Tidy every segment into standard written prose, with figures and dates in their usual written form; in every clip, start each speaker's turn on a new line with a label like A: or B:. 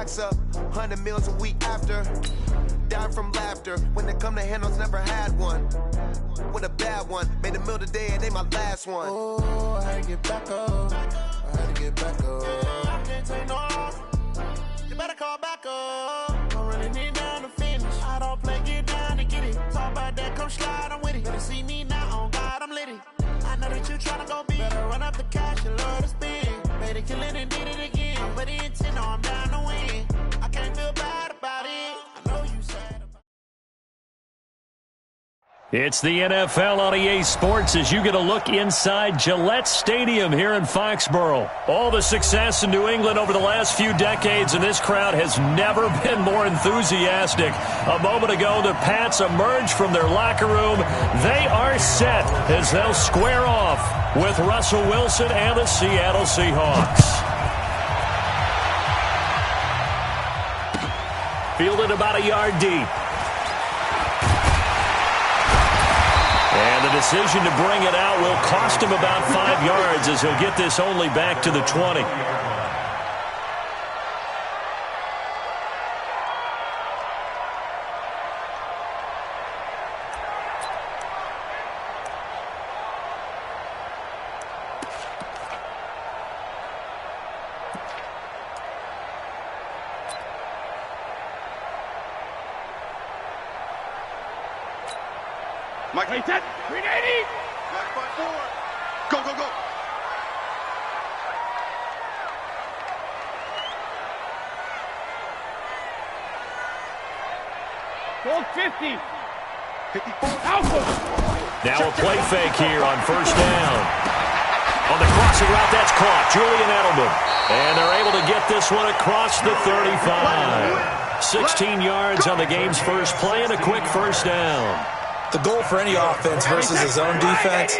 A: racks up, 100 meals a week after. Dying from laughter. When it come to handles, never had one. With a bad one. Made a meal today and they my last one. Oh, I had to get back up. I had to get back up. I can't take no loss. You better call back up. Don't really need down to finish. I don't play, get down to get it. Talk about that, come slide, I'm with it. Better see me now, on God, I'm litty. I know that you tryna go big. Better run up the cash, you love to spend. Made a killing and did it again. But the intent, no, I'm down to win. I can't feel bad about it. I know you said about
B: It's the NFL on EA Sports as you get a look inside Gillette Stadium here in Foxborough. All the success in New England over the last few decades, and this crowd has never been more enthusiastic. A moment ago, the Pats emerged from their locker room. They are set as they'll square off with Russell Wilson and the Seattle Seahawks. Fielded about a yard deep. And the decision to bring it out will cost him about 5 yards as he'll get this only back to the 20.
C: Mike, 10, 380. Mike by 4. Go, go, go. Goal 50. 54. Alpha.
B: Now a play fake here on first down. On the crossing route, that's caught. Julian Edelman. And they're able to get this one across the 35. 16 yards on the game's first play and a quick first down.
D: The goal for any offense versus his own defense,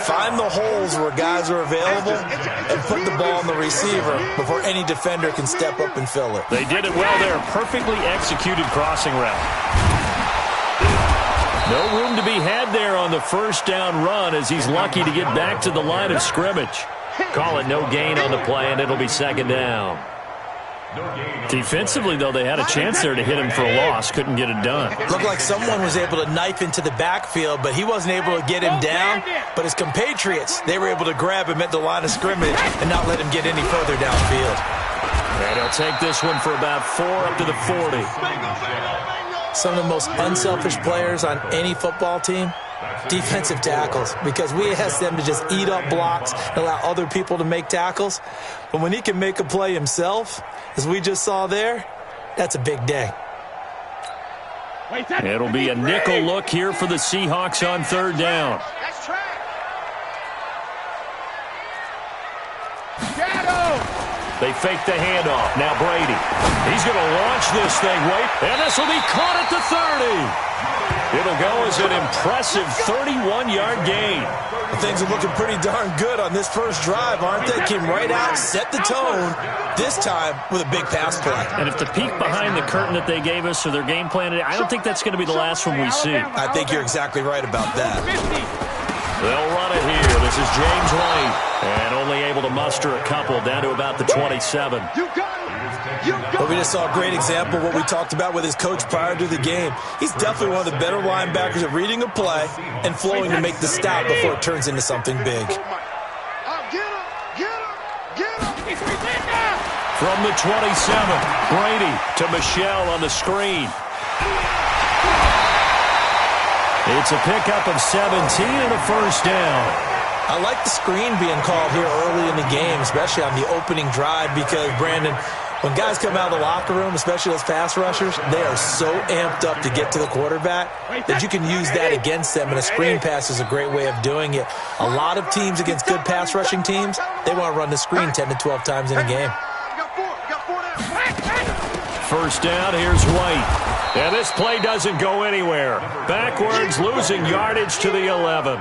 D: find the holes where guys are available and put the ball on the receiver before any defender can step up and fill it.
B: They did it well there. Perfectly executed crossing route. No room to be had there on the first down run as he's lucky to get back to the line of scrimmage. Call it no gain on the play, and it'll be second down. Defensively, though, they had a chance there to hit him for a loss. Couldn't get it done.
D: Looked like someone was able to knife into the backfield, but he wasn't able to get him down. But his compatriots, they were able to grab him at the line of scrimmage and not let him get any further downfield.
B: And he'll take this one for about 4 up to the 40.
D: Some of the most unselfish players on any football team, defensive tackles, because we ask them to just eat up blocks and allow other people to make tackles. But when he can make a play himself, as we just saw there, that's a big day.
B: It'll be a nickel look here for the Seahawks on third down. They fake the handoff. Now Brady. He's going to launch this thing. Wait. And this will be caught at the 30. It'll go as an impressive 31-yard gain.
D: Things are looking pretty darn good on this first drive, aren't they? Came right out, set the tone, this time with a big pass play.
B: And if the peek behind the curtain that they gave us or their game plan, I don't think that's going to be the last one we see.
D: I think you're exactly right about that.
B: They'll run it here. This is James White. And only able to muster a couple down to about the 27.
D: Well, we just saw a great example of what we talked about with his coach prior to the game. He's definitely one of the better linebackers at reading a play and flowing to make the stop before it turns into something big.
B: From the 27, Brady to Michelle on the screen. It's a pickup of 17 and a first down.
D: I like the screen being called here early in the game, especially on the opening drive, because, Brandon, when guys come out of the locker room, especially those pass rushers, they are so amped up to get to the quarterback that you can use that against them, and a screen pass is a great way of doing it. A lot of teams against good pass rushing teams, they want to run the screen 10 to 12 times in a game.
B: First down, here's White. And this play doesn't go anywhere. Backwards, losing yardage to the 11.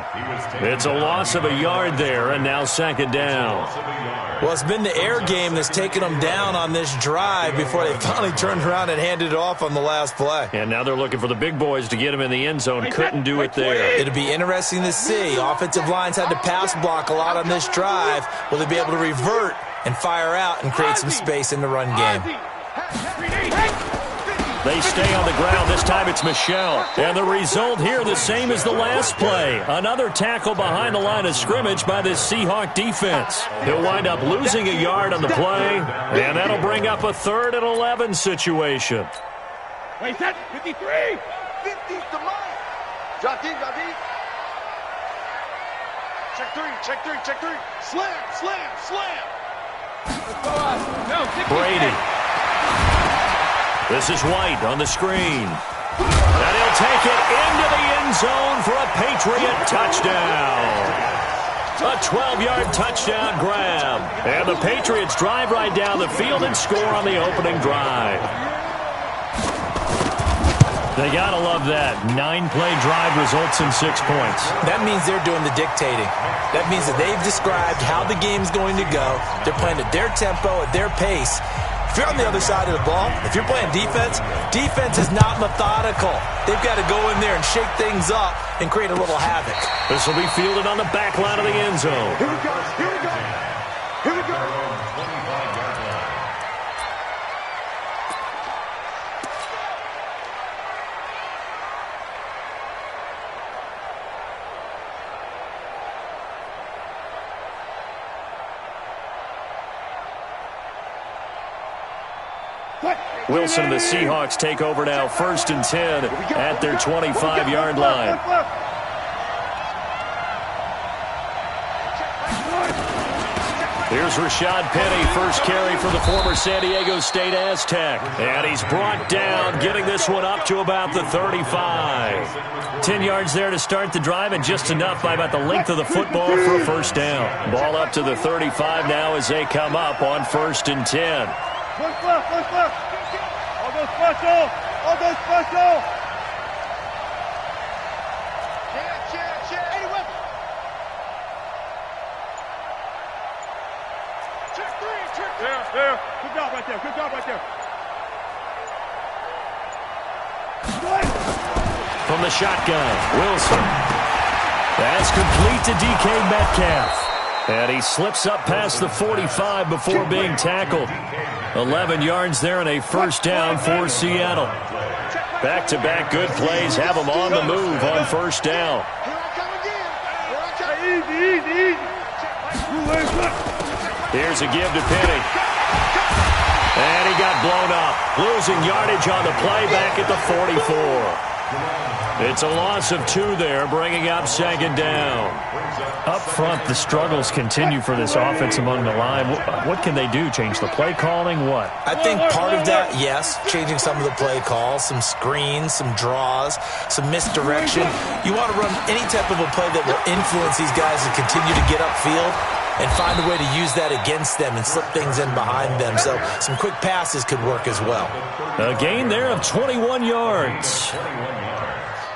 B: It's a loss of a yard there, and now second down.
D: Well, it's been the air game that's taken them down on this drive before they finally turned around and handed it off on the last play.
B: And now they're looking for the big boys to get him in the end zone. Couldn't do it there.
D: It'll be interesting to see. Offensive lines had to pass block a lot on this drive. Will they be able to revert and fire out and create some space in the run game?
B: They stay on the ground. This time it's Michel. And the result here the same as the last play. Another tackle behind the line of scrimmage by this Seahawk defense. He'll wind up losing a yard on the play, and that'll bring up a 3rd and 11 situation.
C: Wait, set. 53. 50's the mark. Drop deep, drop deep. Check three. Slam.
B: Brady. This is White on the screen. And he'll take it into the end zone for a Patriot touchdown. A 12-yard touchdown grab. And the Patriots drive right down the field and score on the opening drive. They got to love that. 9-play drive results in 6 points.
D: That means they're doing the dictating. That means that they've described how the game's going to go. They're playing at their tempo, at their pace. If you're on the other side of the ball, if you're playing defense, defense is not methodical. They've got to go in there and shake things up and create a little havoc.
B: This will be fielded on the back line of the end zone.
C: Here we go.
B: Wilson and the Seahawks take over now, 1st and 10 at their 25-yard line. Here's Rashad Penny, first carry for the former San Diego State Aztec. And he's brought down, getting this one up to about the 35. 10 yards there to start the drive, and just enough by about the length of the football for a first down. Ball up to the 35 now as they come up on 1st and 10.
C: Push left. All go special. Check. Hey, weapon. Check. There. Good job right there.
B: From the shotgun, Wilson. That's complete to DK Metcalf. And he slips up past the 45 before being tackled. 11 yards there and a first down for Seattle. Back-to-back good plays have them on the move on first down.
C: Easy.
B: Here's a give to Penny. And he got blown up. Losing yardage on the play back at the 44. It's a loss of 2 there, bringing up 2nd down. Up front, the struggles continue for this offense among the line. What can they do? Change the play calling? What?
D: I think part of that, yes, changing some of the play calls, some screens, some draws, some misdirection. You want to run any type of a play that will influence these guys to continue to get upfield and find a way to use that against them and slip things in behind them. So some quick passes could work as well.
B: A gain there of 21 yards.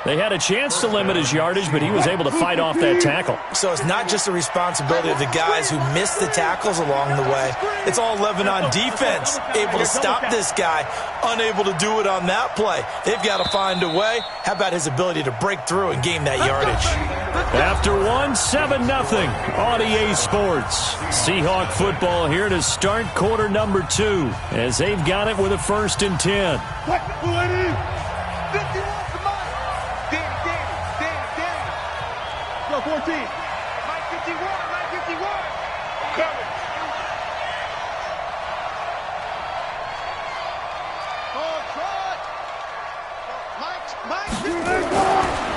B: They had a chance to limit his yardage, but he was able to fight off that tackle.
D: So it's not just the responsibility of the guys who missed the tackles along the way. It's all living on defense, able to stop this guy, unable to do it on that play. They've got to find a way. How about his ability to break through and gain that yardage?
B: After 7-0 on EA Sports. Seahawk football here to start quarter number 2 as they've got it with a 1st and 10.
C: 14. Mike 51. Coming.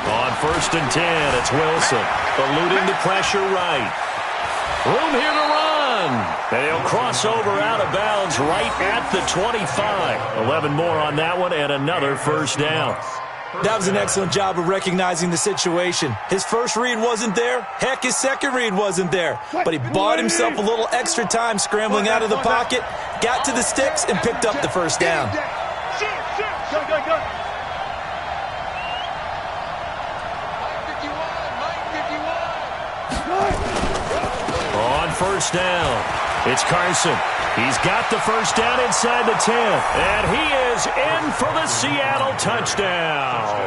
B: On 1st and 10, it's Wilson. Eluding the pressure right. Room here to run. And he'll cross over out of bounds right at the 25. 11 more on that one and another first down.
D: That was an excellent job of recognizing the situation. His first read wasn't there. Heck, his second read wasn't there. But he bought himself a little extra time scrambling out of the pocket, got to the sticks, and picked up the first down.
B: On first down, it's Carson. He's got the first down inside the 10, and he is in for the Seattle touchdown.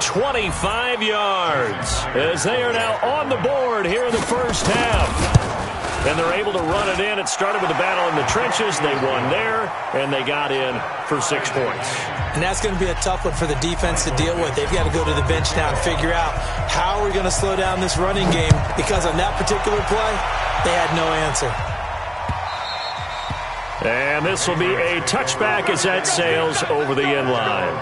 B: 25 yards as they are now on the board here in the first half. and they're able to run it in. It started with a battle in the trenches. They won there, and they got in for 6 points.
D: And that's going to be a tough one for the defense to deal with. They've got to go to the bench now and figure out how are we going to slow down this running game, because on that particular play, they had no answer.
B: And this will be a touchback as that sails over the end line.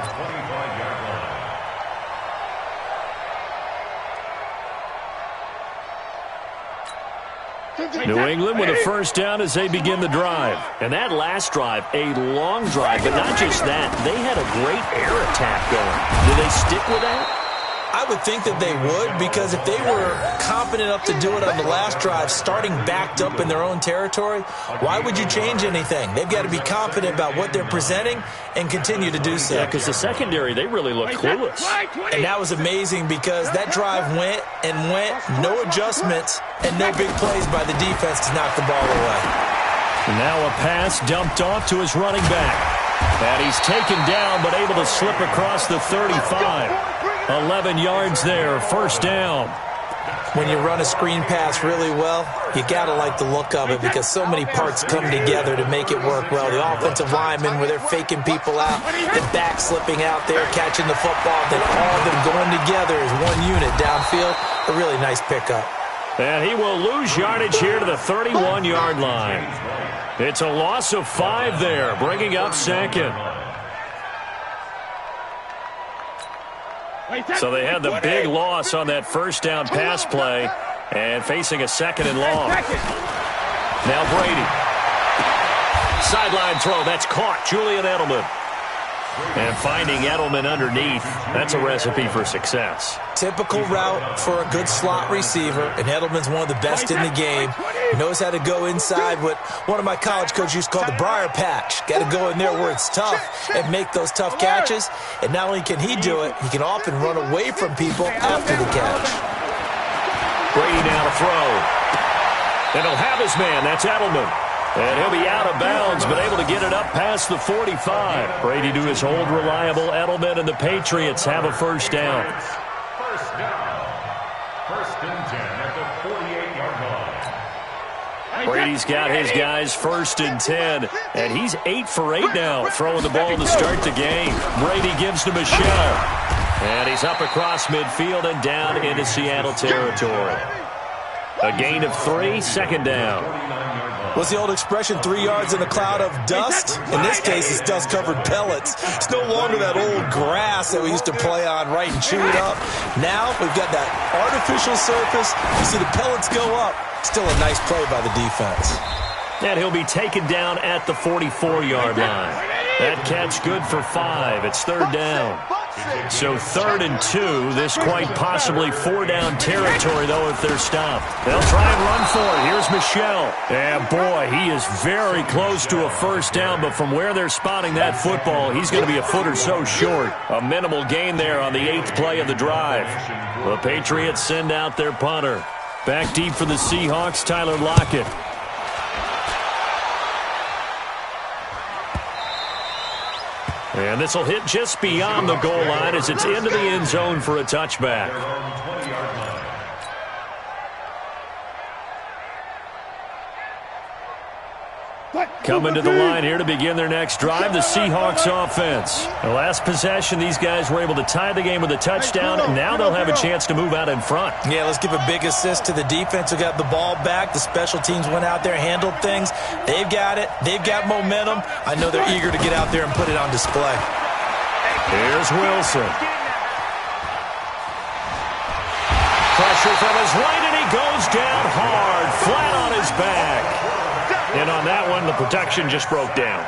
B: New England with a first down as they begin the drive. And that last drive, a long drive, but not just that. They had a great air attack going. Do they stick with that?
D: I would think that they would, because if they were competent enough to do it on the last drive, starting backed up in their own territory, why would you change anything? They've got to be confident about what they're presenting and continue to do so.
B: Yeah, because the secondary, they really look clueless.
D: And that was amazing, because that drive went and went, no adjustments, and no big plays by the defense to knock the ball away.
B: And now a pass dumped off to his running back. And he's taken down, but able to slip across the 35. 11 yards there, first down.
D: When you run a screen pass really well, you got to like the look of it, because so many parts come together to make it work well. The offensive linemen, where they're faking people out, the back slipping out there, catching the football, then all of them going together as one unit downfield. A really nice pickup.
B: And he will lose yardage here to the 31-yard line. It's a loss of 5 there, bringing up second. So they had the big loss on that first down pass play and facing a second and long. Now Brady. Sideline throw. That's caught. Julian Edelman. And finding Edelman underneath, that's a recipe for success.
D: Typical route for a good slot receiver, and Edelman's one of the best in the game. He knows how to go inside what one of my college coaches used to call the briar patch. Got to go in there where it's tough and make those tough catches. And not only can he do it, he can often run away from people after the catch.
B: Brady now to throw. And he'll have his man. That's Edelman. And he'll be out of bounds, but able to get it up past the 45. Brady to his old reliable Edelman, and the Patriots have a first down.
E: First down. First and 10 at the 48-yard line.
B: Brady's got his guys first and 10, and he's 8 for 8 now, throwing the ball to start the game. Brady gives to Michel, and he's up across midfield and down into Seattle territory. A gain of 3, second down.
D: What's the old expression, 3 yards in a cloud of dust? In this case, it's dust-covered pellets. It's no longer that old grass that we used to play on, right, and chew it up. Now we've got that artificial surface. You see the pellets go up. Still a nice play by the defense.
B: And he'll be taken down at the 44-yard line. That catch good for 5. It's third down. So 3rd and 2. This quite possibly 4-down territory, though, if they're stopped. They'll try and run for it. Here's Michel. And, boy, he is very close to a first down, but from where they're spotting that football, he's going to be a foot or so short. A minimal gain there on the 8th play of the drive. The Patriots send out their punter. Back deep for the Seahawks, Tyler Lockett. And this will hit just beyond the goal line as it's into the end zone for a touchback. Coming to the line here to begin their next drive, the Seahawks offense. The last possession, these guys were able to tie the game with a touchdown, and now they'll have a chance to move out in front.
D: Yeah, let's give a big assist to the defense who got the ball back. The special teams went out there, handled things. They've got it. They've got momentum. I know they're eager to get out there and put it on display.
B: Here's Wilson. Pressure from his right, and he goes down hard, flat on his back. And on that one, the protection just broke down.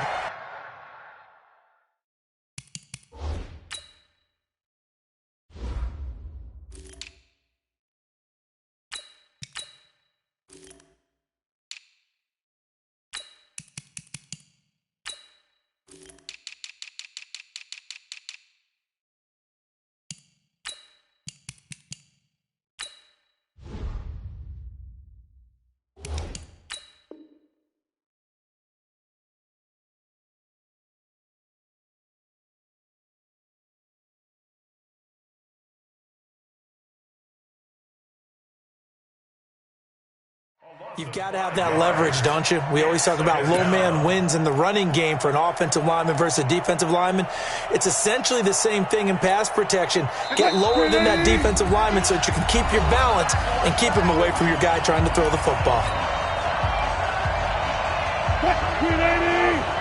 D: You've got to have that leverage, don't you? We always talk about low man wins in the running game for an offensive lineman versus a defensive lineman. It's essentially the same thing in pass protection. Get lower than that defensive lineman so that you can keep your balance and keep him away from your guy trying to throw the football.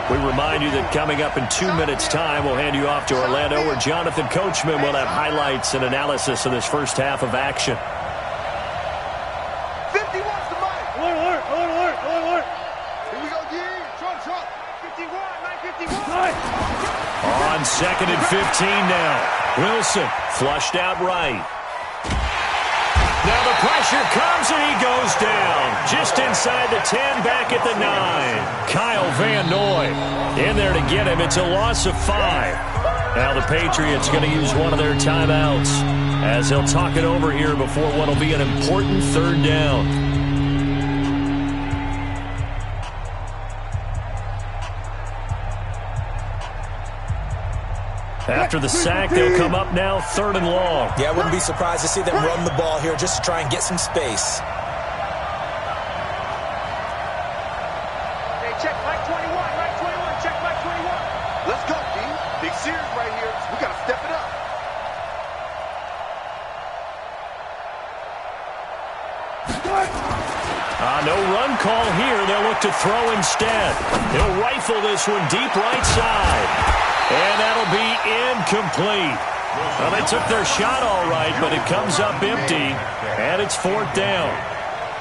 B: We remind you that coming up in 2 minutes' time, we'll hand you off to Orlando, where Jonathan Coachman will have highlights and analysis of this first half of action. On 2nd and 15 now. Wilson flushed out right. Now the pressure comes and he goes down. Just inside the 10, back at the 9. Kyle Van Noy in there to get him. It's a loss of 5. Now the Patriots going to use one of their timeouts as they'll talk it over here before what will be an important 3rd down. After the sack, they'll come up now 3rd and long.
D: Yeah, I wouldn't be surprised to see them run the ball here just to try and get some space.
C: Hey, check Mike 21, Mike 21, check Mike 21. Let's go, D. Big series right here. We got to step it up.
B: No run call here. They'll look to throw instead. He'll rifle this one deep right side. And that'll be incomplete. Well, they took their shot all right, but it comes up empty, and it's 4th down.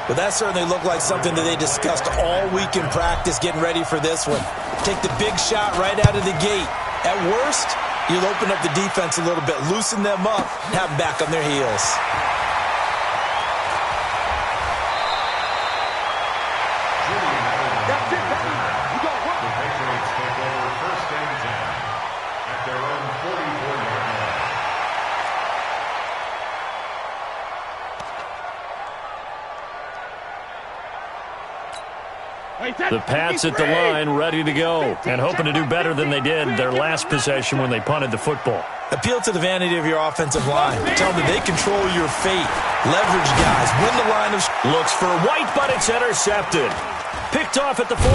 D: Well, that certainly looked like something that they discussed all week in practice getting ready for this one. Take the big shot right out of the gate. At worst, you'll open up the defense a little bit, loosen them up, and have them back on their heels.
B: The Pats at the line, ready to go, and hoping to do better than they did their last possession when they punted the football.
D: Appeal to the vanity of your offensive line. Tell them that they control your fate. Leverage guys. Win the line of...
B: Looks for White, but it's intercepted. Picked off at the 48.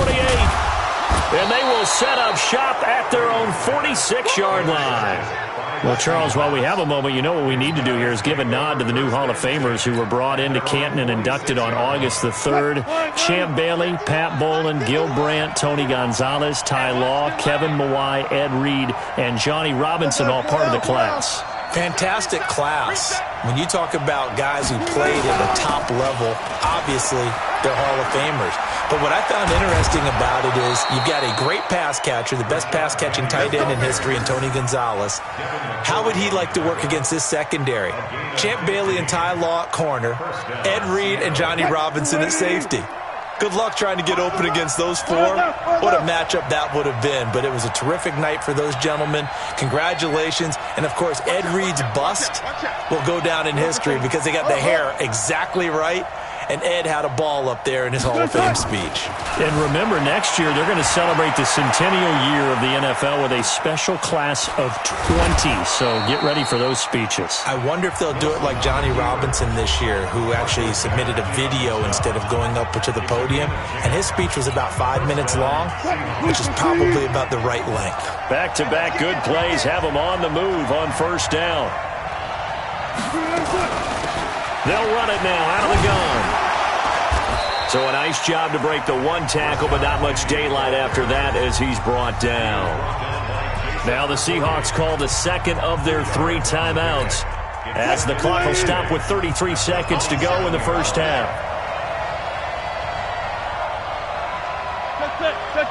B: And they will set up shop at their own 46-yard line. Well, Charles, while we have a moment, you know what we need to do here is give a nod to the new Hall of Famers who were brought into Canton and inducted on August the 3rd. Champ Bailey, Pat Bolin, Gil Brandt, Tony Gonzalez, Ty Law, Kevin Mawai, Ed Reed, and Johnny Robinson, all part of the class.
D: Fantastic class. When you talk about guys who played at the top level, obviously they're Hall of Famers. But what I found interesting about it is you've got a great pass catcher, the best pass-catching tight end in history, in Tony Gonzalez. How would he like to work against this secondary? Champ Bailey and Ty Law at corner, Ed Reed and Johnny Robinson at safety. Good luck trying to get open against those 4. What a matchup that would have been. But it was a terrific night for those gentlemen. Congratulations. And, of course, Ed Reed's bust will go down in history because they got the hair exactly right. And Ed had a ball up there in his Hall of Fame speech.
B: And remember, next year they're going to celebrate the centennial year of the NFL with a special class of 20. So get ready for those speeches.
D: I wonder if they'll do it like Johnny Robinson this year, who actually submitted a video instead of going up to the podium. And his speech was about 5 minutes long, which is probably about the right length.
B: Back-to-back good plays have them on the move on 1st down. They'll run it now out of the gun. So a nice job to break the 1 tackle, but not much daylight after that as he's brought down. Now the Seahawks call the 2nd of their 3 timeouts as the clock will stop with 33 seconds to go in the first half.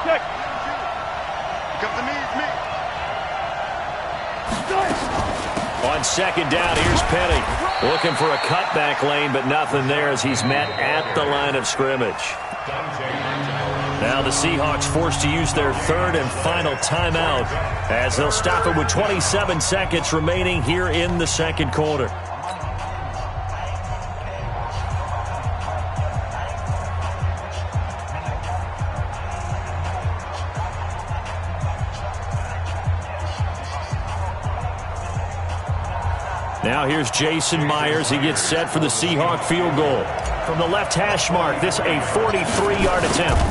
C: Check. Come to me, it's me.
B: On 2nd down, here's Penny. Looking for a cutback lane, but nothing there as he's met at the line of scrimmage. Now the Seahawks forced to use their 3rd and final timeout as they'll stop it with 27 seconds remaining here in the 2nd quarter. Now here's Jason Myers. He gets set for the Seahawk field goal. from the left hash mark. This a 43-yard attempt.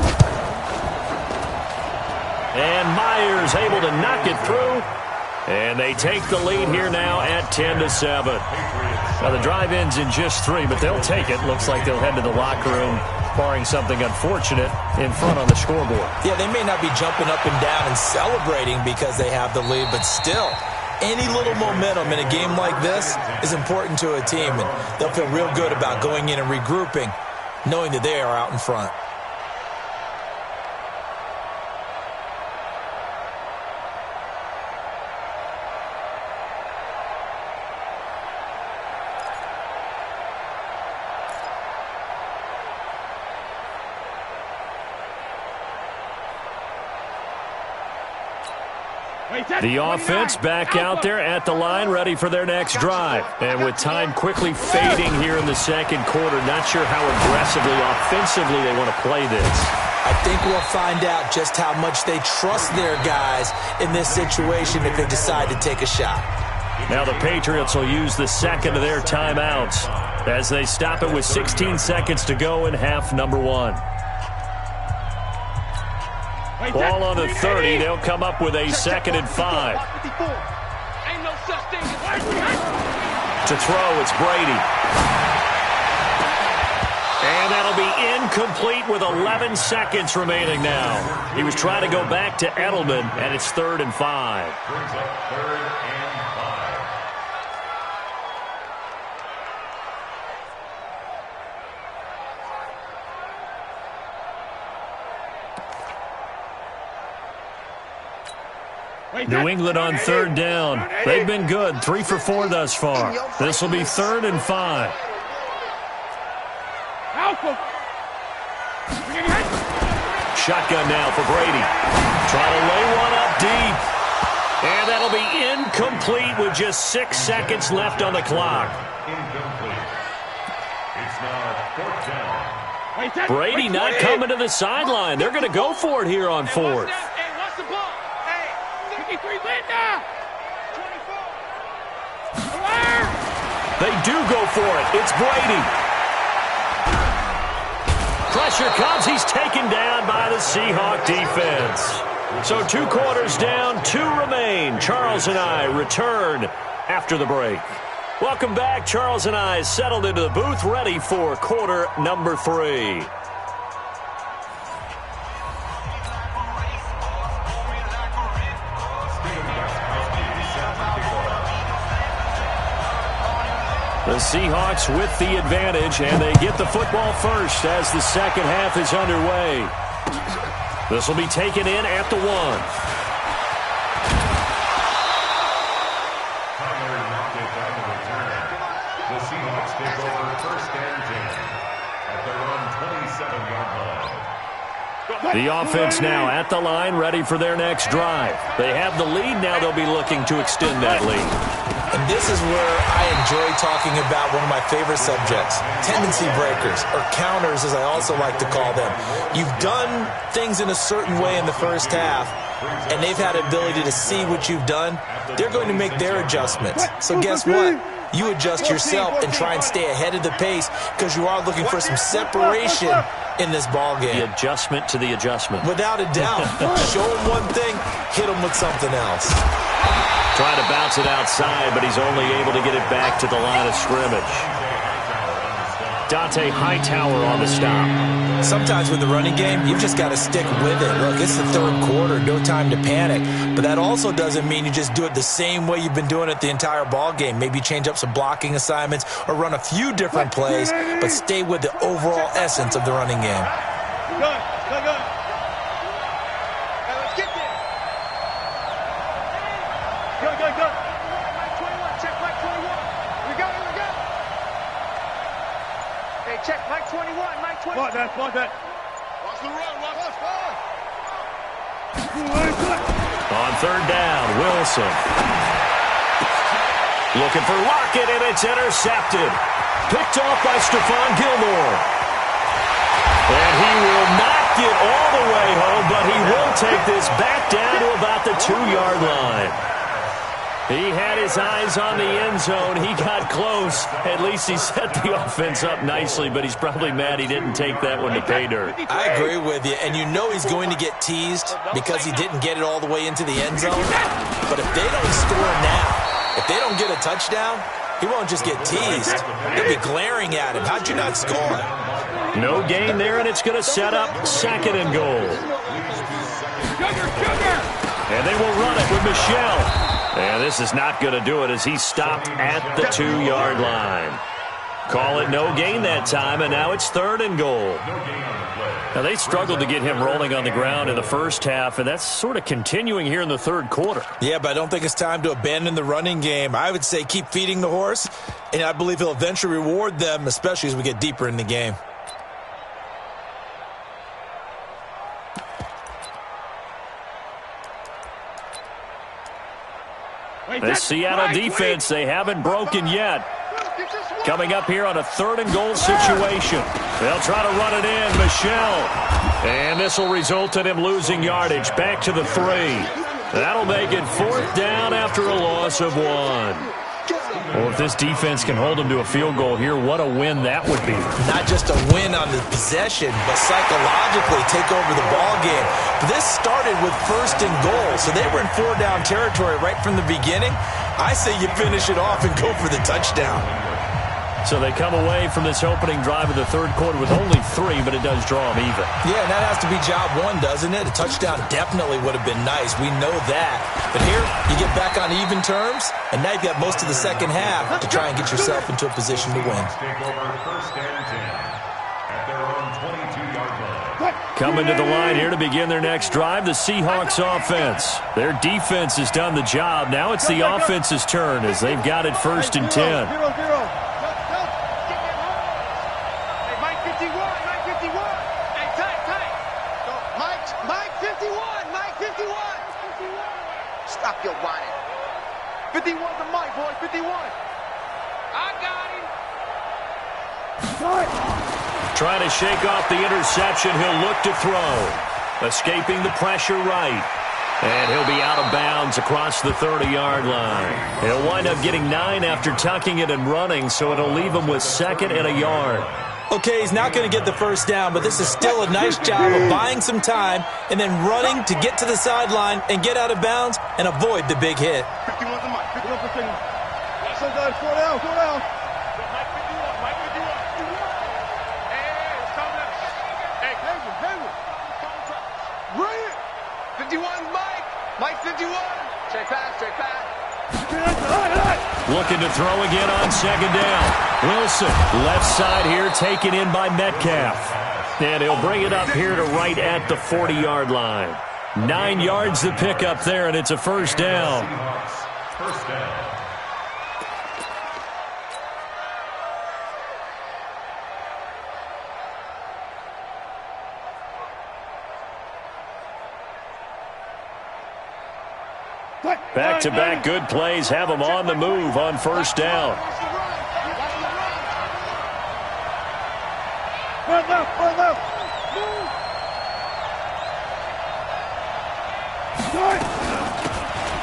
B: And Myers able to knock it through. And they take the lead here now at 10-7. Now the drive ends in just 3, but they'll take it. Looks like they'll head to the locker room, barring something unfortunate in front on the scoreboard.
D: Yeah, they may not be jumping up and down and celebrating because they have the lead, but still, any little momentum in a game like this is important to a team, and they'll feel real good about going in and regrouping, knowing that they are out in front.
B: The offense back out there at the line, ready for their next drive. And with time quickly fading here in the second quarter, not sure how aggressively, offensively they want to play this.
D: I think we'll find out just how much they trust their guys in this situation if they decide to take a shot.
B: Now the Patriots will use the second of their timeouts as they stop it with 16 seconds to go in half number 1. Ball on the 30. They'll come up with a 2nd and 5. To throw, it's Brady. And that'll be incomplete with 11 seconds remaining now. He was trying to go back to Edelman, and it's 3rd and 5.
E: Brings up 3rd and 5.
B: New England on 3rd down. They've been good, 3 for 4 thus far. This will be 3rd and 5. Shotgun now for Brady. Trying to lay one up deep. And that'll be incomplete with just 6 seconds left on the clock.
E: Incomplete. It's now 4th down.
B: Brady not coming to the sideline. They're going to go for it here on 4th. They do go for it. It's Brady. Pressure comes. He's taken down by the Seahawk defense. So 2 quarters down, 2 remain. Charles and I return after the break. Welcome back. Charles and I settled into the booth, ready for quarter number 3. The Seahawks with the advantage, and they get the football first as the second half is underway. This will be taken in at the 1.
E: Tyler knocked it down the return. The Seahawks take over 1st and 10 at their own 27-yard line.
B: The offense now at the line, ready for their next drive. They have the lead. Now they'll be looking to extend that lead.
D: And this is where I enjoy talking about one of my favorite subjects, tendency breakers, or counters as I also like to call them. You've done things in a certain way in the first half, and they've had the ability to see what you've done. They're going to make their adjustments. So guess what? You adjust yourself and try and stay ahead of the pace because you are looking for some separation in this ball game.
B: The adjustment to the adjustment.
D: Without a doubt. Show them one thing, hit them with something else.
B: Trying to bounce it outside, but he's only able to get it back to the line of scrimmage. Dante Hightower on the stop.
D: Sometimes with the running game, you've just got to stick with it. Look, it's the 3rd quarter, no time to panic. But that also doesn't mean you just do it the same way you've been doing it the entire ball game. Maybe change up some blocking assignments or run a few different plays, but stay with the overall essence of the running game.
C: Good. Good. Mike 21, check Mike 21. We go. Hey, check Mike 21, Mike 21. Watch that. Watch the run, watch.
B: On 3rd down, Wilson. Looking for Lockett, and it's intercepted. Picked off by Stephon Gilmore. And he will not get all the way home, but he will take this back down to about the 2-yard line. He had his eyes on the end zone. He got close. At least he set the offense up nicely, but he's probably mad he didn't take that one to pay dirt.
D: I agree with you, and you know he's going to get teased because he didn't get it all the way into the end zone. But if they don't score now, if they don't get a touchdown, he won't just get teased. They'll be glaring at him. How'd you not score?
B: No gain there, and it's going to set up 2nd and goal. And they will run it with Michel. And this is not going to do it as he stopped at the 2-yard line. Call it no gain that time, and now it's 3rd and goal. Now, they struggled to get him rolling on the ground in the first half, and that's sort of continuing here in the 3rd quarter.
D: Yeah, but I don't think it's time to abandon the running game. I would say keep feeding the horse, and I believe he'll eventually reward them, especially as we get deeper in the game.
B: The Seattle defense, they haven't broken yet. Coming up here on a 3rd and goal situation. They'll try to run it in. Michel. And this will result in him losing yardage. Back to the 3. That'll make it 4th down after a loss of 1. Well, if this defense can hold them to a field goal here, what a win that would be.
D: Not just a win on the possession, but psychologically take over the ball game. But this started with 1st and goal, so they were in 4-down territory right from the beginning. I say you finish it off and go for the touchdown.
B: So they come away from this opening drive of the 3rd quarter with only 3, but it does draw them even.
D: Yeah, and that has to be job 1, doesn't it? A touchdown definitely would have been nice. We know that. But here, you get back on even terms, and now you've got most of the second half to try and get yourself into a position to win.
E: Take over 1st and 10 at their own 22-yard line.
B: Coming to the line here to begin their next drive, the Seahawks offense. Their defense has done the job. Now it's the offense's turn as they've got it 1st and 10.
C: Stop your whining. 51 to Mike, boy. 51. I got him.
B: Trying to shake off the interception. He'll look to throw. Escaping the pressure right. And he'll be out of bounds across the 30-yard line. He'll wind up getting 9 after tucking it and running, so it'll leave him with 2nd and a yard.
D: Okay, he's not going to get the 1st down, but this is still a nice job of buying some time and then running to get to the sideline and get out of bounds and avoid the big hit.
C: 51 to Mike. 51 for Signal. So good. 4 down. 4 down. Mike 51. Mike 51. Hey, it's coming up. Hey, Hayward. Bring it. 51 Mike. Mike 51. Straight pass. Straight pass.
B: Looking to throw again on 2nd down. Wilson, left side here, taken in by Metcalf. And he'll bring it up here to right at the 40-yard line. 9 yards to pick up there, and it's a 1st down.
E: 1st down.
B: Back-to-back good plays have them on the move on 1st down.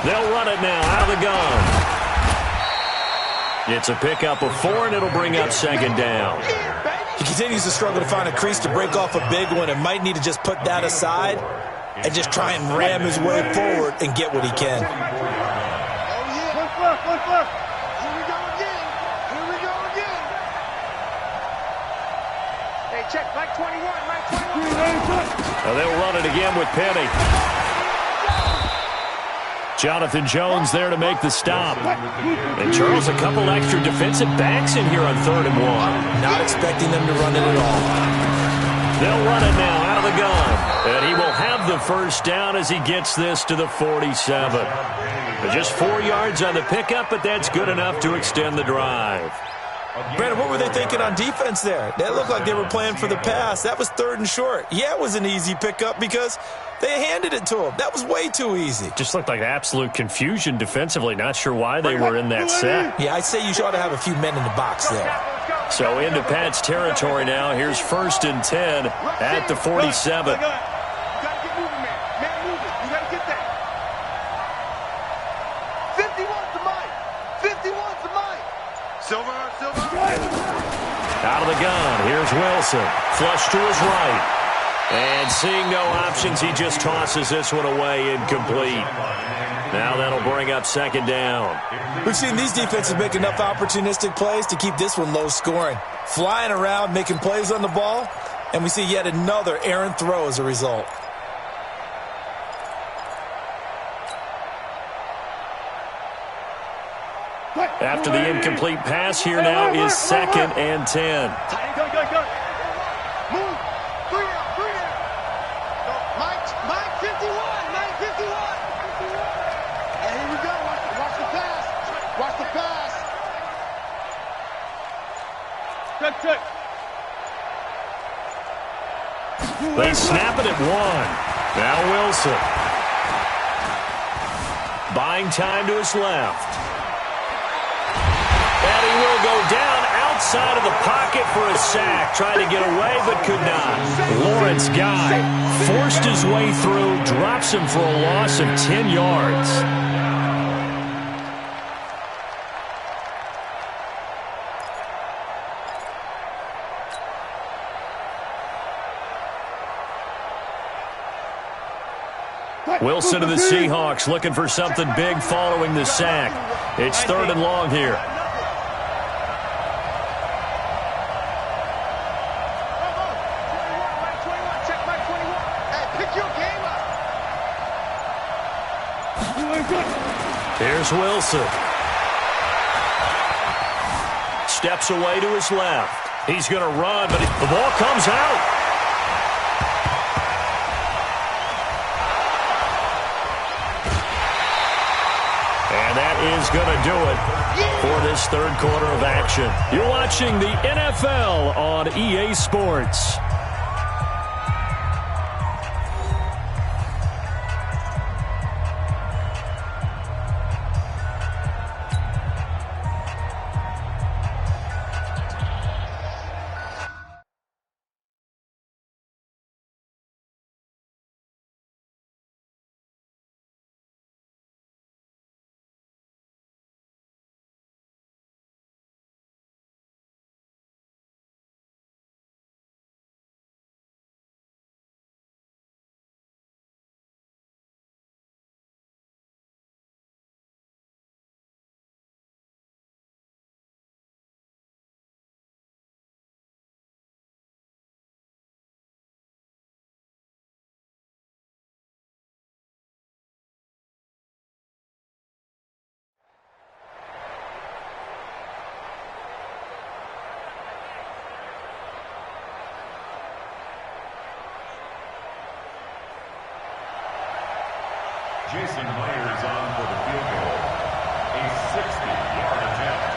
B: They'll run it now out of the gun. It's a pickup of 4, and it'll bring up 2nd down.
D: He continues to struggle to find a crease to break off a big one and might need to just put that aside and just try and ram his way forward and get what he can.
C: Hey, check. Mike 21. Mike 21.
B: Now they'll run it again with Penny. Jonathan Jones there to make the stop. And Charles, a couple extra defensive backs in here on 3rd and 1.
D: Not expecting them to run it at all.
B: They'll run it now out of the gun. And he will have the 1st down as he gets this to the 47. But just 4 yards on the pickup, but that's good enough to extend the drive.
D: Brandon, what were they thinking on defense there? That looked like they were playing for the pass. That was 3rd and short. Yeah, it was an easy pickup because they handed it to him. That was way too easy.
B: Just looked like absolute confusion defensively. Not sure why they were in that set.
D: Yeah, I'd say you ought to have a few men in the box there.
B: So into Pat's territory now. Here's 1st and 10 at the 47.
C: Silver.
B: Out of the gun, here's Wilson. Flush to his right. And seeing no options, he just tosses this one away incomplete. Now that'll bring up second down.
D: We've seen these defenses make enough opportunistic plays to keep this one low scoring. Flying around, making plays on the ball, and we see yet another errant throw as a result.
B: After the incomplete pass, here now is 2nd and 10.
C: Go. Move. Three out. Mike 51. And here we go. Watch the pass. Check.
B: They snap it at 1. Now Wilson. Buying time to his left. And he will go down outside of the pocket for a sack. Tried to get away, but could not. Lawrence Guy forced his way through, drops him for a loss of 10 yards. Wilson of the Seahawks looking for something big following the sack. It's 3rd and long here. Here's Wilson. Steps away to his left. He's going to run, but the ball comes out. And that is going to do it for this 3rd quarter of action. You're watching the NFL on EA Sports.
E: Jason Myers on for the field goal. A 60-yard attempt.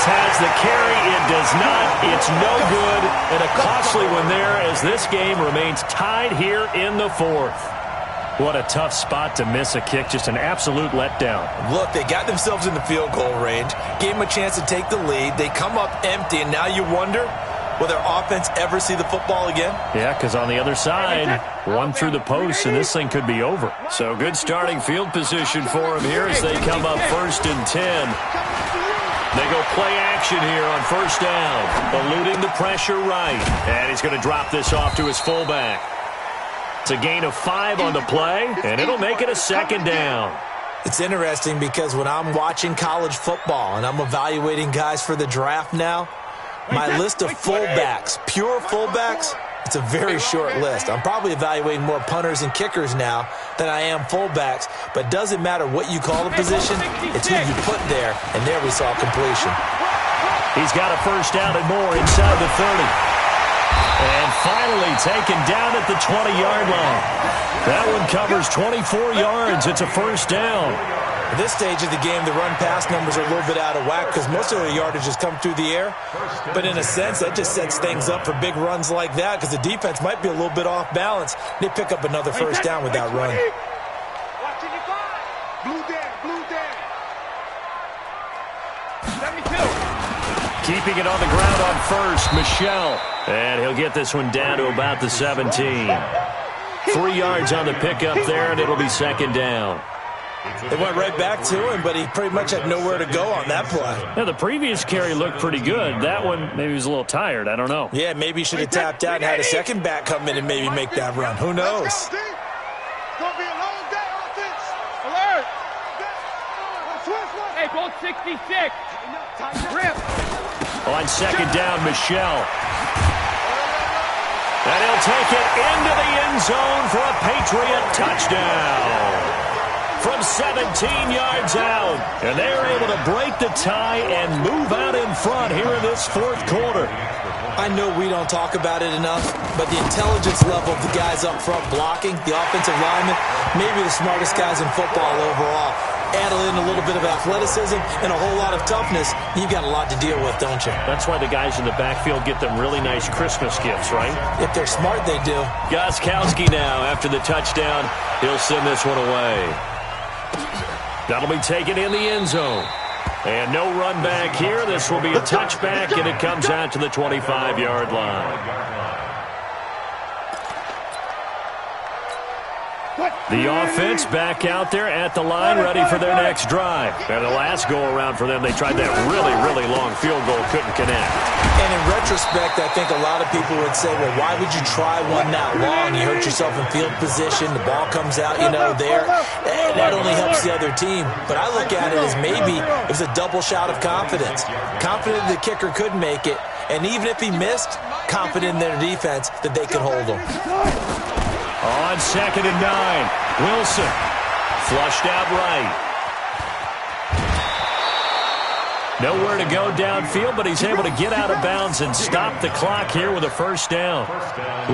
B: Has the carry. It does not. It's no good. And a costly one there as this game remains tied here in the 4th. What a tough spot to miss a kick. Just an absolute letdown.
D: Look, they got themselves in the field goal range, gave them a chance to take the lead. They come up empty, and now you wonder, will their offense ever see the football again?
B: Yeah, because on the other side, one through the post, and this thing could be over. So good starting field position for them here as they come up 1st and 10. They go play action here on 1st down, eluding the pressure right. And he's going to drop this off to his fullback. It's a gain of 5 on the play, and it'll make it a 2nd down.
D: It's interesting because when I'm watching college football and I'm evaluating guys for the draft now, my list of fullbacks, pure fullbacks, it's a very short list. I'm probably evaluating more punters and kickers now than I am fullbacks, but doesn't matter what you call the position, it's who you put there, and there we saw completion.
B: He's got a 1st down and more inside the 30. And finally taken down at the 20-yard line. That one covers 24 yards. It's a 1st down.
D: At this stage of the game, the run-pass numbers are a little bit out of whack because most of their yardage has come through the air. But in a sense, that just sets things up for big runs like that because the defense might be a little bit off balance. They pick up another first down with that run.
B: Keeping it on the ground on first, Michel. And he'll get this one down to about the 17. 3 yards on the pickup there, and it'll be second down.
D: They went right back to him, but he pretty much had nowhere to go on that play.
B: Yeah, the previous carry looked pretty good. That one, maybe he was a little tired. I don't know.
D: Yeah, maybe he should have tapped out and had a second back come in and maybe make that run. Who knows?
C: It's going to be a long day, offense. Alert. Hey, go 66. Rip.
B: On second down, Michel. And he'll take it into the end zone for a Patriot touchdown. From 17 yards out. And they're able to break the tie and move out in front here in this fourth quarter.
D: I know we don't talk about it enough, but the intelligence level of the guys up front blocking, the offensive linemen, maybe the smartest guys in football overall. Add in a little bit of athleticism and a whole lot of toughness, you've got a lot to deal with, don't you?
B: That's why the guys in the backfield get them really nice Christmas gifts, right?
D: If they're smart, they do.
B: Gostkowski now, after the touchdown, he'll send this one away. That'll be taken in the end zone. And no run back here. This will be a touchback, and it comes out to the 25-yard line. The offense back out there at the line, ready for their next drive. And the last go-around for them, they tried that really, really long field goal, couldn't connect.
D: And in retrospect, I think a lot of people would say, well, why would you try one that long? You hurt yourself in field position, the ball comes out, there. And that only helps the other team. But I look at it as maybe it was a double shot of confidence. Confident the kicker could make it, and even if he missed, confident in their defense that they could hold him.
B: On second and 9, Wilson flushed out right. Nowhere to go downfield, but he's able to get out of bounds and stop the clock here with a first down.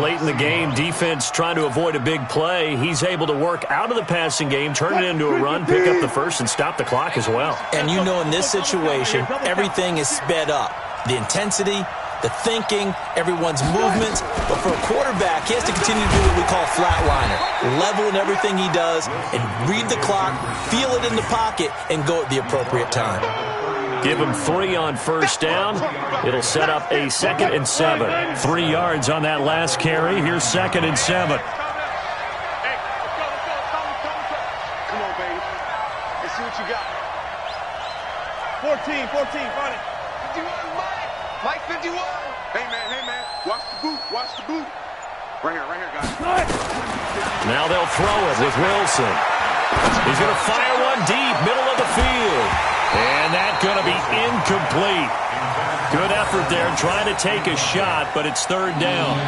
B: Late in the game, defense trying to avoid a big play. He's able to work out of the passing game, turn it into a run, pick up the first, and stop the clock as well.
D: And in this situation, everything is sped up. The intensity, the thinking, everyone's movements. But for a quarterback, he has to continue to do what we call flatliner. Level in everything he does and read the clock, feel it in the pocket, and go at the appropriate time.
B: Give him 3 on first down. It'll set up a 2nd and 7. 3 yards on that last carry. Here's 2nd and 7.
C: Come on, baby. Let's see what you got. 14, find it. 51, Mike 51. Hey, man. Watch the boot. Right here, guys.
B: Now they'll throw it with Wilson. He's going to fire one deep, middle of the field. And that's going to be incomplete. Good effort there, trying to take a shot, but it's third down.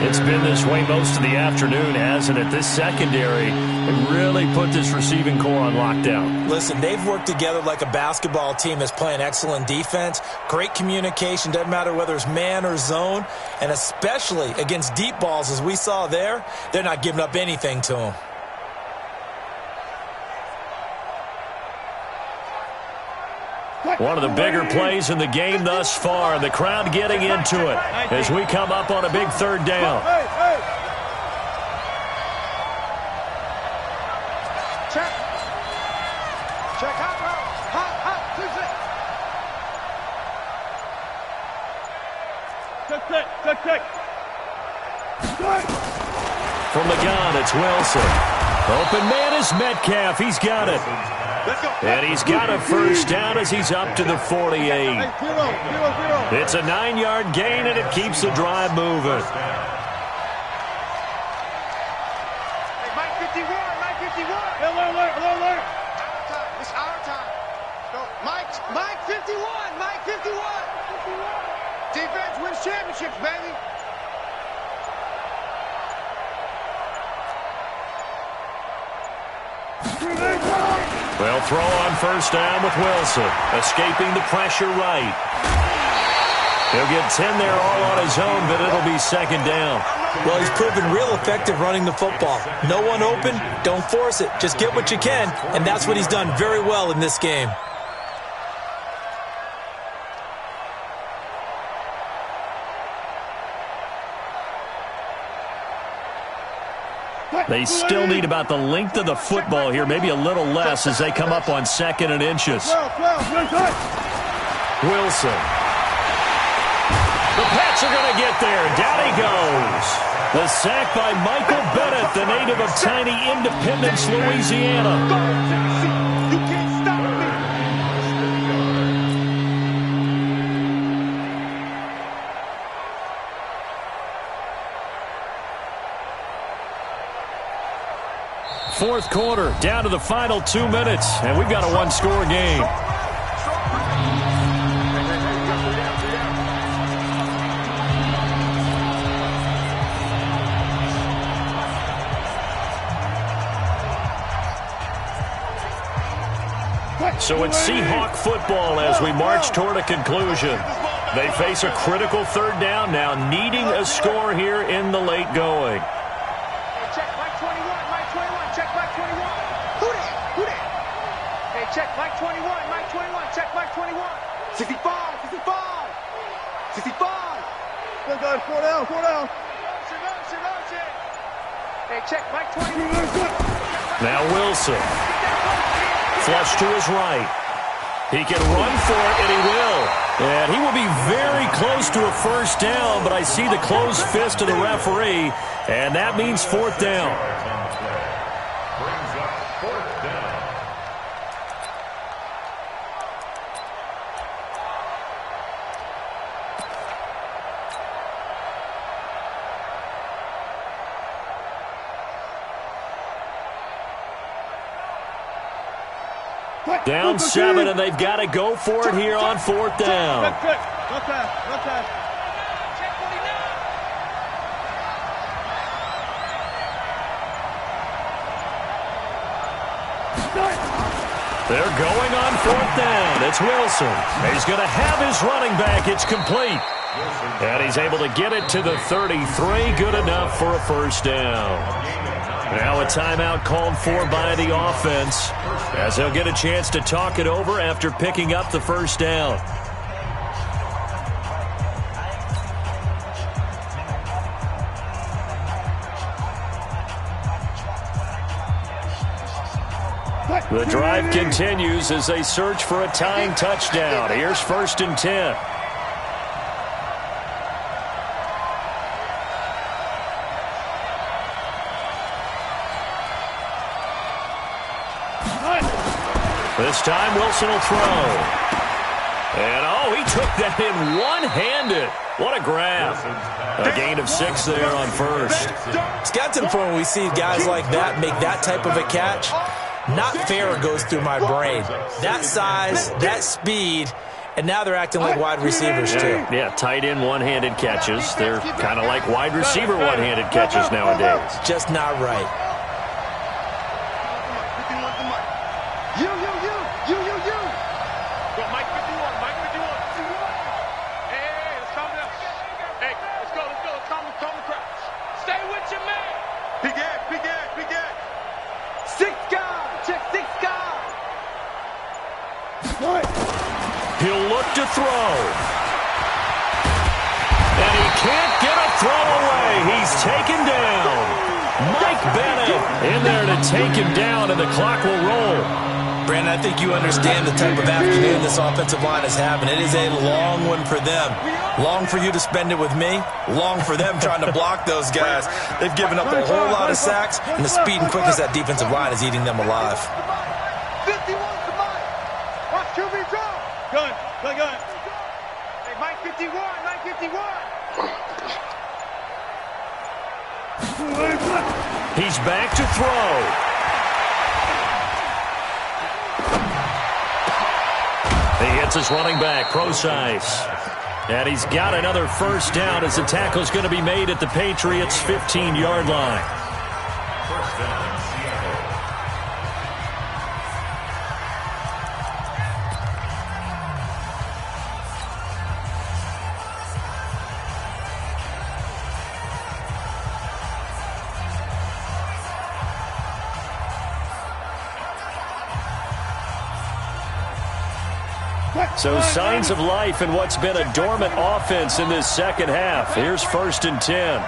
B: It's been this way most of the afternoon, hasn't it? This secondary really put this receiving core on lockdown.
D: Listen, they've worked together like a basketball team that's playing excellent defense. Great communication, doesn't matter whether it's man or zone. And especially against deep balls, as we saw there, they're not giving up anything to them.
B: One of the bigger plays in the game thus far. The crowd getting into it as we come up on a big third down.
C: Check. Hot. Check.
B: From the gun, it's Wilson. Open man is Metcalf. He's got it. And he's got a first down as he's up to the 48. It's a 9-yard gain, and it keeps the drive moving.
C: Hey, Mike 51. Alert. It's our time. Go. Mike 51. Defense wins championships, baby.
B: Well, throw on first down with Wilson. Escaping the pressure right. He'll get 10 there all on his own, but it'll be second down.
D: Well, he's proven real effective running the football. No one open, don't force it. Just get what you can, and that's what he's done very well in this game.
B: They still need about the length of the football here, maybe a little less as they come up on 2nd and inches. Wilson. The Pats are going to get there. Down he goes. The sack by Michael Bennett, the native of tiny Independence, Louisiana.
C: You can't stop me.
B: Fourth quarter, down to the final 2 minutes, and we've got a one-score game. So it's Seahawk football as we march toward a conclusion. They face a critical third down now, needing a score here in the late going.
C: Check Mike 21, Mike 21, check Mike 21. Who that? Who that? Hey, check Mike 21, Mike 21, check Mike 21. 65, 65, 65. Good guys, 4 down, 4 down. Hey, check Mike 21.
B: Now Wilson. Flush to his right. He can run for it, and he will. And he will be very close to a first down, but I see the closed fist of the referee, and that means 4th down.
E: Brings up 4th down.
B: Down 7, and they've got to go for it here on 4th down.
C: Left pass.
B: They're going on 4th down. It's Wilson. He's going to have his running back. It's complete. And he's able to get it to the 33. Good enough for a first down. Now a timeout called for by the offense as they'll get a chance to talk it over after picking up the first down. The drive continues as they search for a tying touchdown. Here's 1st and 10. This time Wilson will throw. And, oh, he took that in one-handed. What a grab. A gain of 6 there on first.
D: It's got to the point when we see guys like that make that type of a catch. Not fair goes through my brain. That size, that speed, and now they're acting like wide receivers too.
B: Yeah, tight end one-handed catches. They're kind of like wide receiver one-handed catches nowadays.
D: Just not right.
B: He'll look to throw. And he can't get a throw away. He's taken down. Mike Bennett in there to take him down, and the clock will roll.
D: Brandon, I think you understand the type of afternoon this offensive line is having. It is a long one for them. Long for you to spend it with me. Long for them trying to block those guys. They've given up a whole lot of sacks, and the speed and quickness of that defensive line is eating them alive.
C: 51 to Mike. Watch QB draw. Gun. Hey, Mike 51, Mike 51.
B: He's back to throw. He hits his running back, Procise. And he's got another first down as the tackle's going to be made at the Patriots' 15-yard line.
E: First down, Seattle.
B: So signs of life in what's been a dormant offense in this second half. Here's 1st and 10.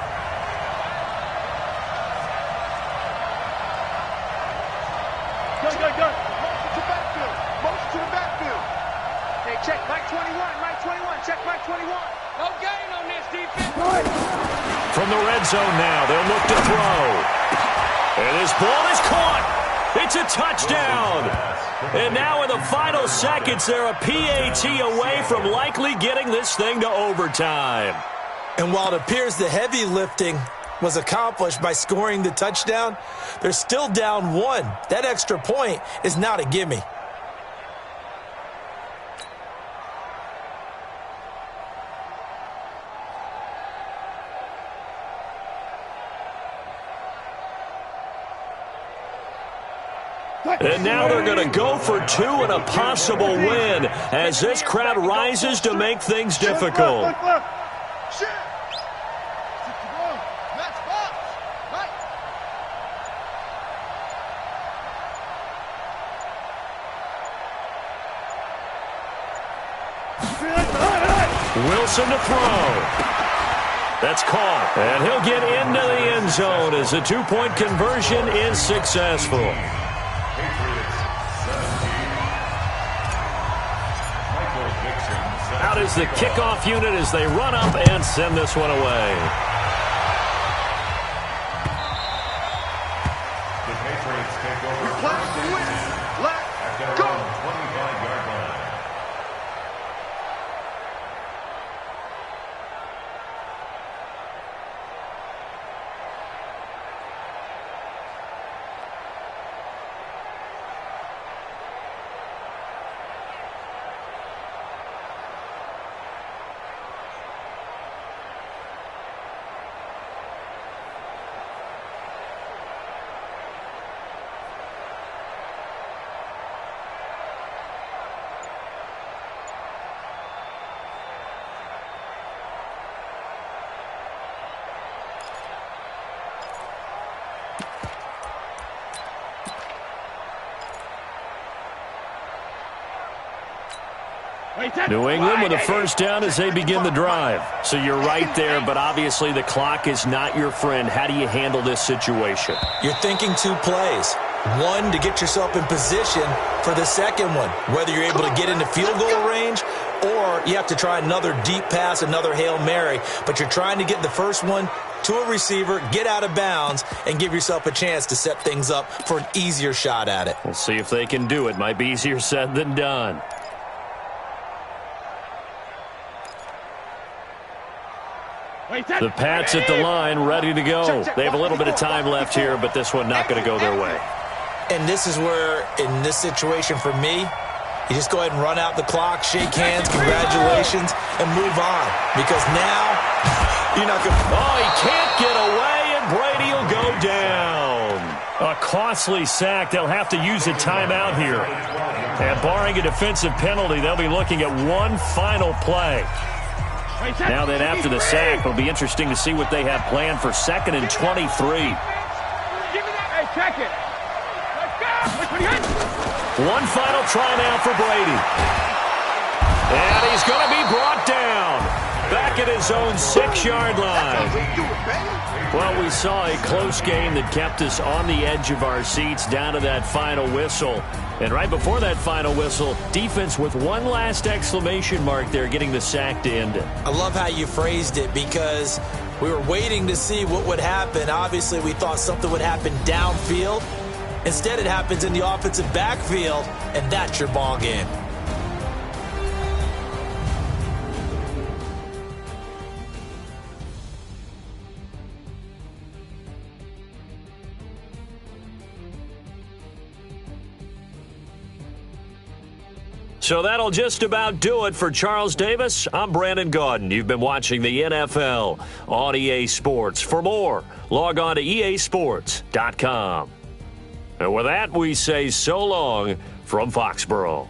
C: Motion to the backfield. Motion to the backfield. Hey, check Mike 21. Mike 21. Check Mike 21. No gain on this defense.
B: From the red zone now, they'll look to throw. And this ball is caught. It's a touchdown. And now in the final seconds, they're a PAT away from likely getting this thing to overtime.
D: And while it appears the heavy lifting was accomplished by scoring the touchdown, they're still down 1. That extra point is not a gimme.
B: And now they're going to go for 2 and a possible win as this crowd rises to make things difficult. Wilson to throw. That's caught. And he'll get into the end zone as the 2-point conversion is successful. Out is the kickoff unit as they run up and send this one away.
E: The Patriots take over first and 10 at their own 25-yard line.
B: New England with a first down as they begin the drive. So you're right there, but obviously the clock is not your friend. How do you handle this situation?
D: You're thinking 2 plays. 1 to get yourself in position for the second one, whether you're able to get into field goal range or you have to try another deep pass, another Hail Mary. But you're trying to get the first one to a receiver, get out of bounds, and give yourself a chance to set things up for an easier shot at it.
B: We'll see if they can do it. Might be easier said than done. The Pats at the line, ready to go. They have a little bit of time left here, but this one not going to go their way.
D: And this is where, in this situation for me, you just go ahead and run out the clock, shake hands, congratulations, and move on. Because now, you're not going to...
B: Oh, he can't get away, and Brady will go down. A costly sack. They'll have to use a timeout here. And barring a defensive penalty, they'll be looking at one final play. Now then, after the sack, it'll be interesting to see what they have planned for 2nd and 23.
C: Hey, check it.
B: One final try now for Brady. And he's going to be brought down. Back at his own 6-yard line. Well, we saw a close game that kept us on the edge of our seats down to that final whistle. And right before that final whistle, defense with one last exclamation mark there, getting the sack to end it.
D: I love how you phrased it because we were waiting to see what would happen. Obviously, we thought something would happen downfield. Instead, it happens in the offensive backfield, and that's your ball game.
B: So that'll just about do it for Charles Davis. I'm Brandon Gaudin. You've been watching the NFL on EA Sports. For more, log on to easports.com. And with that, we say so long from Foxborough.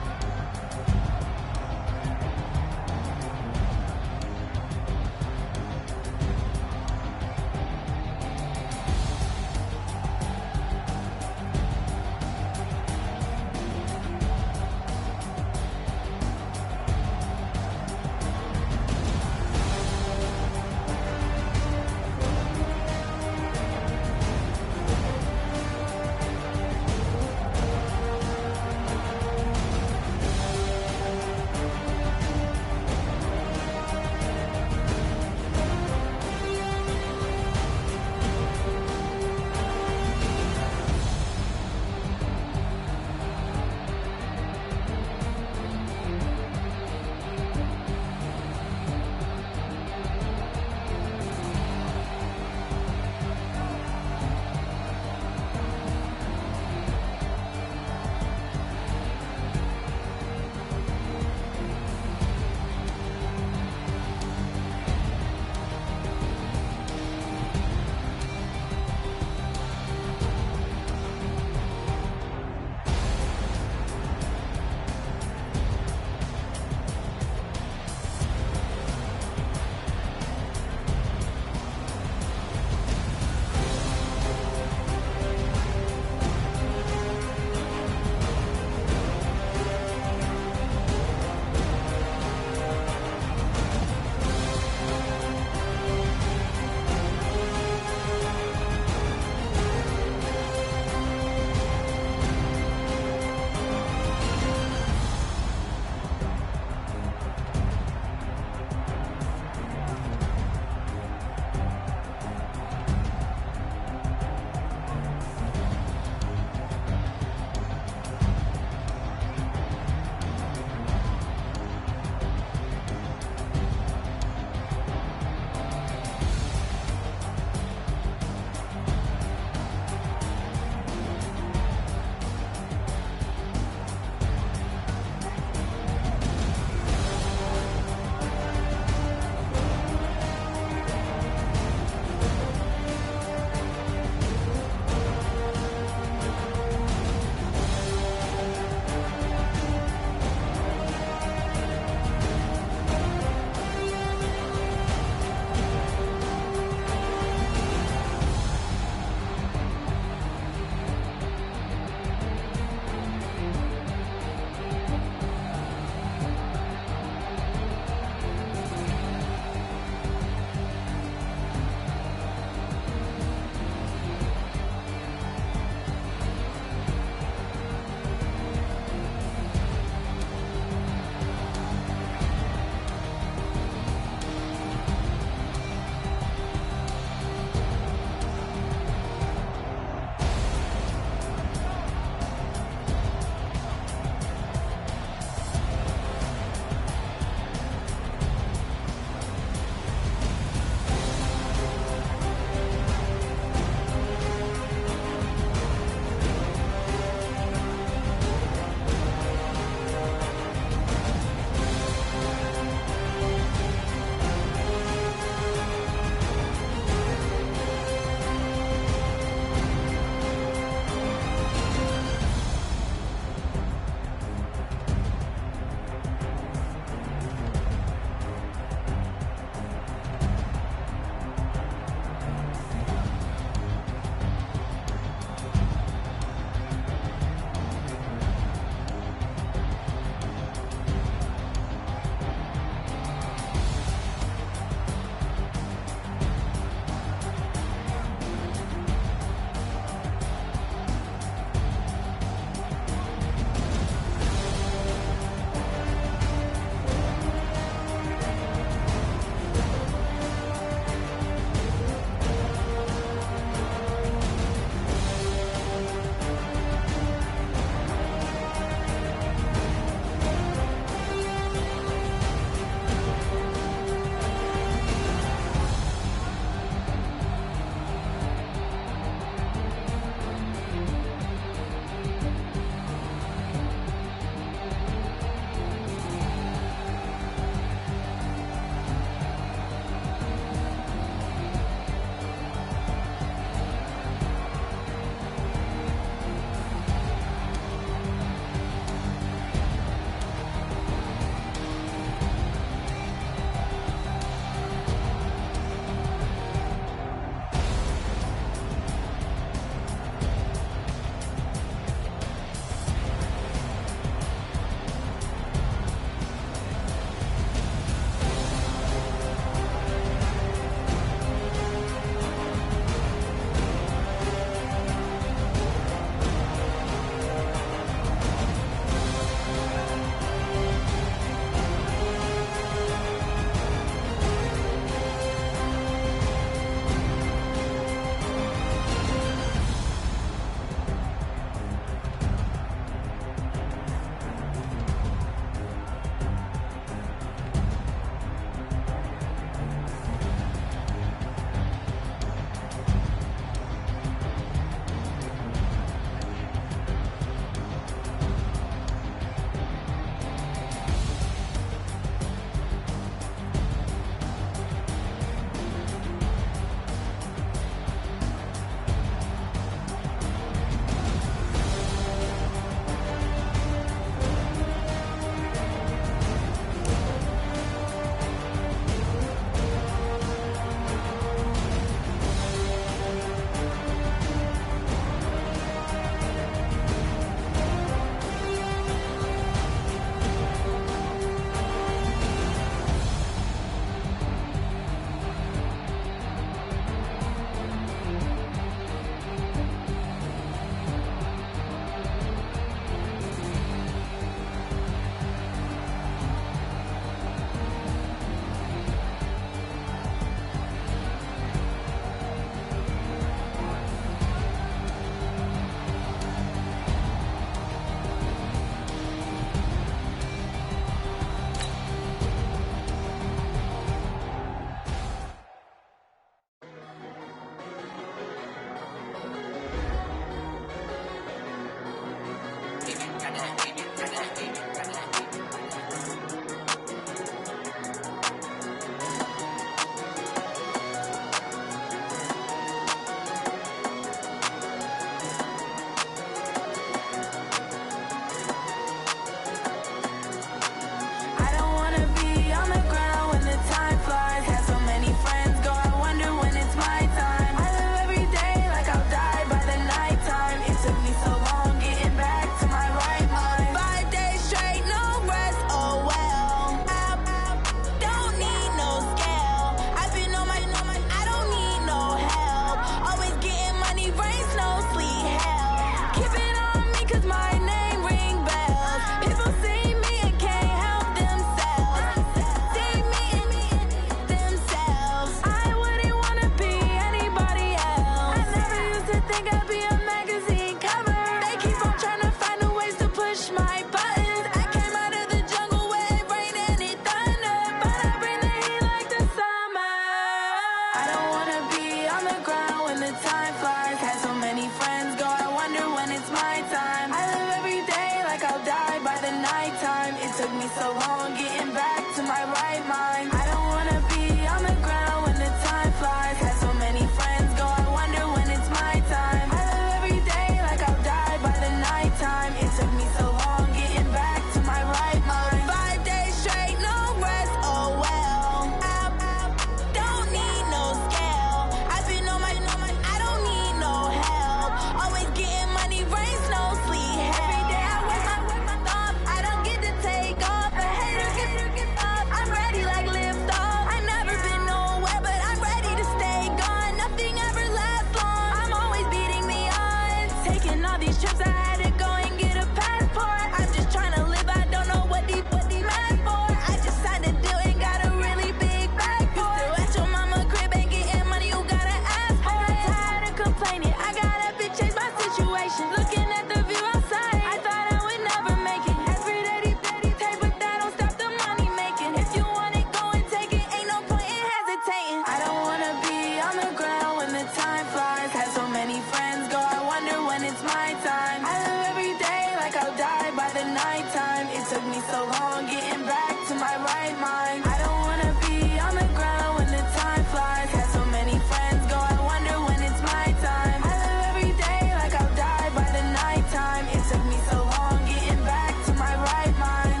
F: right mind. I don't wanna be on the ground when the time flies. Had so many friends go, I wonder when it's my time. I live every day like I'll die by the nighttime. It took me so long getting back to my right mind.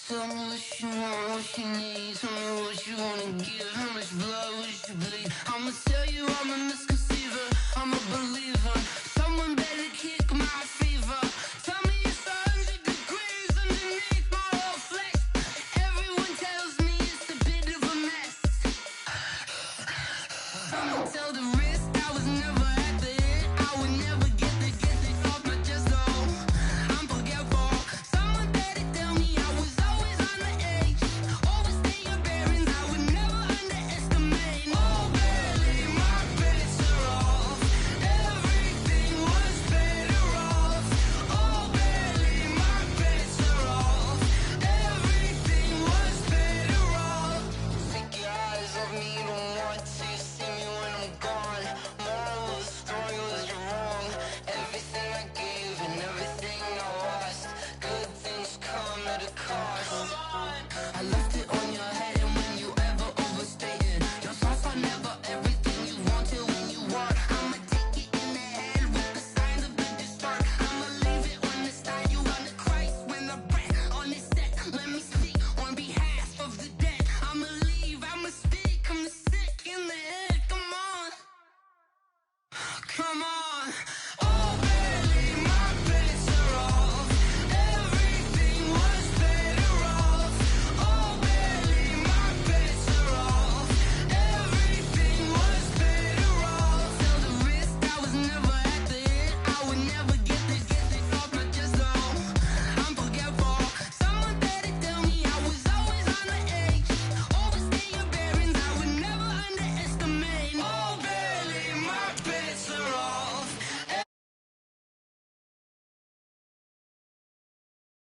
G: Tell me what you want, what you need. Tell me what you wanna give. How much blood would you bleed? I'ma tell you I'm a misconceiver. I'm a believer. Someone better kick my fever. Tell me it's 100 degrees underneath my whole flesh. Everyone tells me it's a bit of a mess. I'ma tell the risk I was never at the hit. I would never get it off my chest though. I'm forgetful. Someone better tell me I was always on the edge. Always stay your bearings. I would never underestimate. Oh, barely my bets are off. Everything was better off. Oh, barely my bets are off. Everything was better off. Take your eyes off me, you don't want to see me when I'm gone. Moral of the story was you're wrong. Everything I gave and everything I lost. Good things come at a cost. I left it on your head, and when you ever overstay it, your thoughts are never everything you wanted when you want. I'ma take it in the head with the signs of the distort. I'ma leave it on the side. You on the Christ when the breath on this set. Let me speak on behalf of the dead. I'ma leave, I'ma speak. I'm sick in the head. Come on, come on.